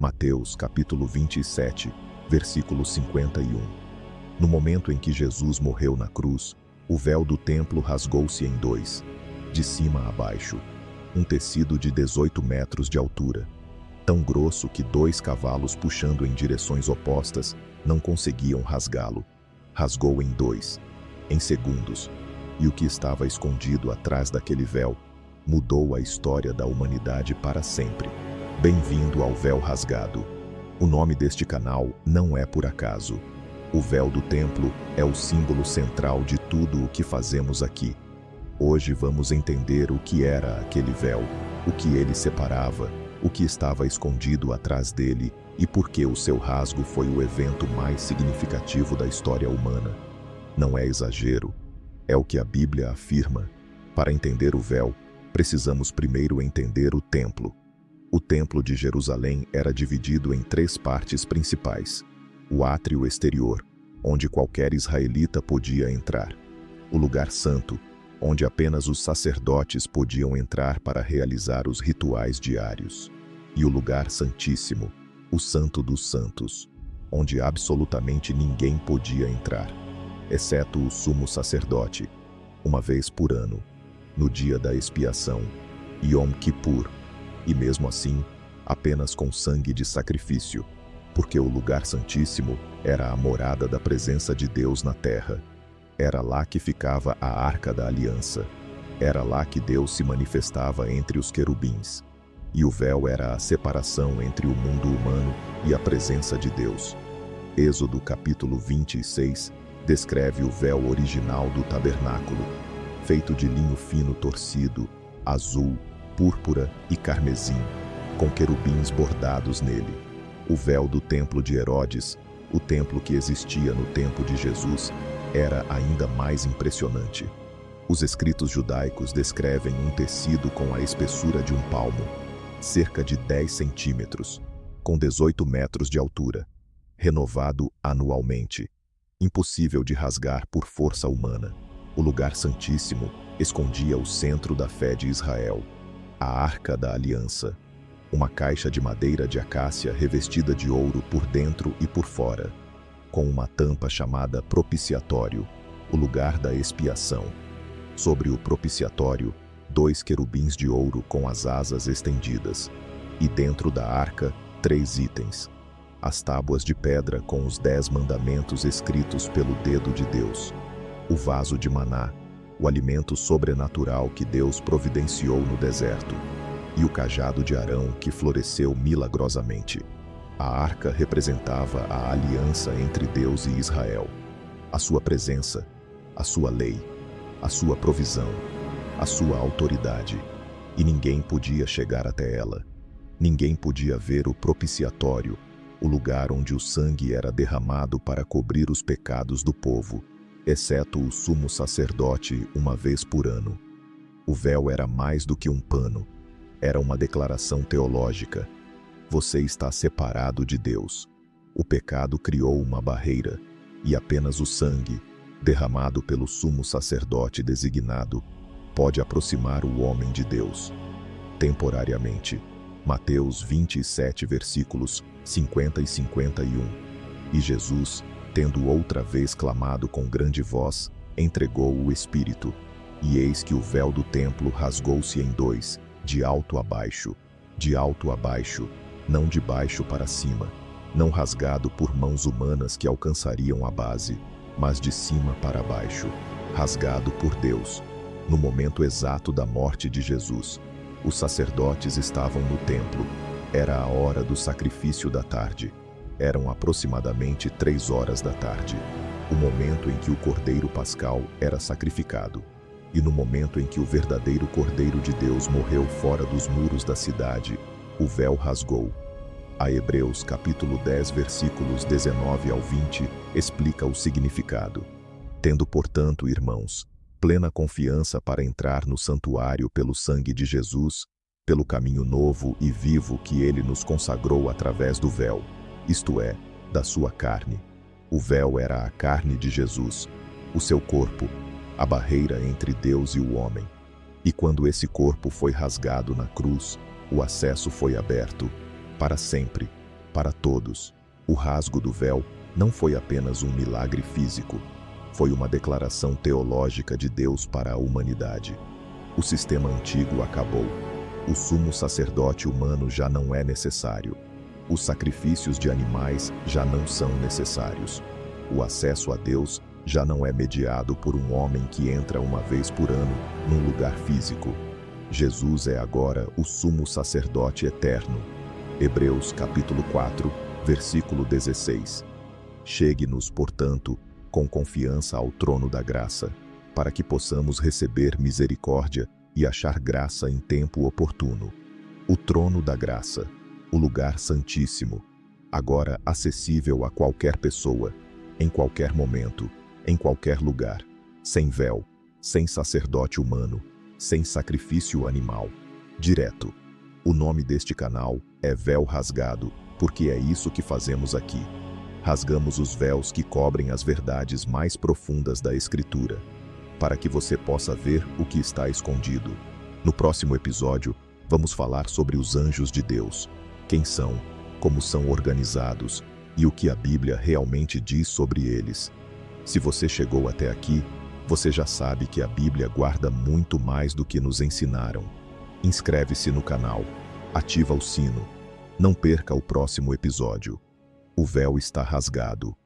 Mateus capítulo 27, versículo 51. No momento em que Jesus morreu na cruz, o véu do templo rasgou-se em dois, de cima a baixo, um tecido de 18 metros de altura, tão grosso que 2 cavalos puxando em direções opostas não conseguiam rasgá-lo. Rasgou em dois, em segundos, e o que estava escondido atrás daquele véu mudou a história da humanidade para sempre. Bem-vindo ao Véu Rasgado. O nome deste canal não é por acaso. O véu do templo é o símbolo central de tudo o que fazemos aqui. Hoje vamos entender o que era aquele véu, o que ele separava, o que estava escondido atrás dele e por que o seu rasgo foi o evento mais significativo da história humana. Não é exagero, é o que a Bíblia afirma. Para entender o véu, precisamos primeiro entender o templo. O templo de Jerusalém era dividido em 3 partes principais. O átrio exterior, onde qualquer israelita podia entrar. O lugar santo, onde apenas os sacerdotes podiam entrar para realizar os rituais diários. E o lugar santíssimo, o Santo dos Santos, onde absolutamente ninguém podia entrar, exceto o sumo sacerdote, uma vez por ano, no dia da expiação, Yom Kippur, e mesmo assim, apenas com sangue de sacrifício, porque o lugar santíssimo era a morada da presença de Deus na terra. Era lá que ficava a Arca da Aliança. Era lá que Deus se manifestava entre os querubins. E o véu era a separação entre o mundo humano e a presença de Deus. Êxodo capítulo 26 descreve o véu original do tabernáculo, feito de linho fino torcido, azul, púrpura e carmesim, com querubins bordados nele. O véu do templo de Herodes, o templo que existia no tempo de Jesus, era ainda mais impressionante. Os escritos judaicos descrevem um tecido com a espessura de um palmo, cerca de 10 centímetros, com 18 metros de altura, renovado anualmente, impossível de rasgar por força humana. O lugar santíssimo escondia o centro da fé de Israel, a Arca da Aliança, uma caixa de madeira de acácia revestida de ouro por dentro e por fora, com uma tampa chamada propiciatório, o lugar da expiação. Sobre o propiciatório, 2 querubins de ouro com as asas estendidas, e dentro da arca, 3 itens: as tábuas de pedra com os 10 mandamentos escritos pelo dedo de Deus, o vaso de maná, o alimento sobrenatural que Deus providenciou no deserto, e o cajado de Arão que floresceu milagrosamente. A arca representava a aliança entre Deus e Israel, a sua presença, a sua lei, a sua provisão, a sua autoridade, e ninguém podia chegar até ela. Ninguém podia ver o propiciatório, o lugar onde o sangue era derramado para cobrir os pecados do povo, exceto o sumo sacerdote uma vez por ano. O véu era mais do que um pano, era uma declaração teológica. Você está separado de Deus. O pecado criou uma barreira, e apenas o sangue, derramado pelo sumo sacerdote designado, pode aproximar o homem de Deus. Temporariamente. Mateus 27, versículos 50 e 51. E Jesus, tendo outra vez clamado com grande voz, entregou o Espírito. E eis que o véu do templo rasgou-se em dois, de alto a baixo, não de baixo para cima, não rasgado por mãos humanas que alcançariam a base, mas de cima para baixo, rasgado por Deus. No momento exato da morte de Jesus, os sacerdotes estavam no templo. Era a hora do sacrifício da tarde. Eram aproximadamente 3 horas da tarde, o momento em que o Cordeiro Pascal era sacrificado. E no momento em que o verdadeiro Cordeiro de Deus morreu fora dos muros da cidade, o véu rasgou. A Hebreus capítulo 10, versículos 19 ao 20, explica o significado. Tendo, portanto, irmãos, plena confiança para entrar no santuário pelo sangue de Jesus, pelo caminho novo e vivo que ele nos consagrou através do véu, isto é, da sua carne. O véu era a carne de Jesus, o seu corpo, a barreira entre Deus e o homem. E quando esse corpo foi rasgado na cruz, o acesso foi aberto, para sempre, Para todos, o rasgo do véu não foi apenas um milagre físico, foi uma declaração teológica de Deus para a humanidade. O sistema antigo acabou. O sumo sacerdote humano já não é necessário. Os sacrifícios de animais já não são necessários. O acesso a Deus já não é mediado por um homem que entra uma vez por ano num lugar físico. Jesus é agora o sumo sacerdote eterno. Hebreus capítulo 4, versículo 16. Chegue-nos, portanto, com confiança ao trono da graça, para que possamos receber misericórdia e achar graça em tempo oportuno. O trono da graça, o lugar santíssimo, agora acessível a qualquer pessoa, em qualquer momento, em qualquer lugar, sem véu, sem sacerdote humano, sem sacrifício animal, direto. O nome deste canal é Véu Rasgado, porque é isso que fazemos aqui. Rasgamos os véus que cobrem as verdades mais profundas da Escritura, para que você possa ver o que está escondido. No próximo episódio, vamos falar sobre os anjos de Deus, quem são, como são organizados e o que a Bíblia realmente diz sobre eles. Se você chegou até aqui, você já sabe que a Bíblia guarda muito mais do que nos ensinaram. Inscreve-se no canal, ativa o sino, não perca o próximo episódio. O véu está rasgado.